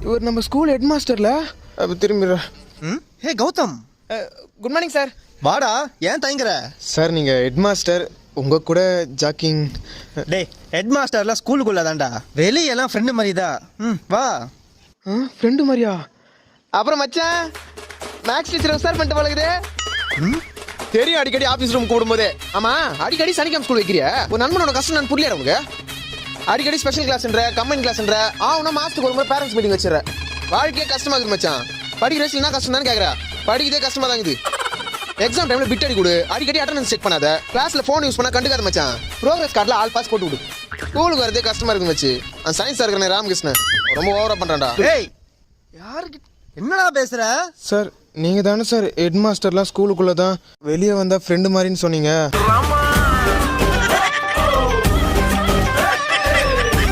இவர் நம்ம school head மாஸ்டர்ல திரும்பி. ஹே கௌதம், குட் மார்னிங் சார். வாடா, ஏன் தயங்குற? சார் நீங்கள் ஹெட் மாஸ்டர், உங்கள் கூட ஜாக்கிங். டே, ஹெட் மாஸ்டர்லாம் ஸ்கூலுக்குள்ள தான்டா, வெளியெல்லாம் ஃப்ரெண்டு மாதிரி தான். வா. ஃப்ரெண்டு மாதிரியா? அப்புறம் மச்சான் மேக்ஸ் டீச்சர் விசார் பண்ணிட்டு பழகுது. தெரியும், அடிக்கடி ஆஃபீஸ் ரூம் கூடும்போது. ஆமாம், அடிக்கடி சனிக்கிழமை ஸ்கூல் வைக்கிறிய. ஒரு நண்பனோட கஷ்டம் நான் புரியல உனக்கு. அடிக்கடி ஸ்பெஷல் கிளாஸ்ன்ற கம்பைன் கிளாஸ்ன்ற ஆனா மாசத்துக்கு ஒரு முறை பேரண்ட்ஸ் மீட்டிங் வச்சிடற. வாழ்க்கையே கஷ்டமா இருக்குது மச்சான். படிக்கிற வயசுல என்ன கஷ்டம் தான் கேட்குறா? படிக்கிறதே கஷ்டமா தான் இருக்குது. எக்ஸாம் டைம்ல பிட் அடி கொடு, அடிக்கடி அட்டெண்டன்ஸ் செக் பண்ணாத, கிளாஸ்ல போன் யூஸ் பண்ணா கண்டுக்காத மச்சான். ப்ரோக்ரஸ் கார்டில் ஆல் பாஸ் போட்டு விடு. ஸ்கூலுக்கு வரதே கஷ்டமா இருக்கு மச்சி. அந்த சயின்ஸ் சார் இருக்கிற ராமகிருஷ்ணன் ரொம்ப ஓவரா பண்றான்டா. ஏய், யாருக்கு என்னடா பேசுற? சார் நீங்கள் தானே சார் ஹெட் மாஸ்டர்லாம் ஸ்கூலுக்குள்ளே தான் வெளியே வந்தால் ஃப்ரெண்டு மாதிரின்னு சொன்னீங்க.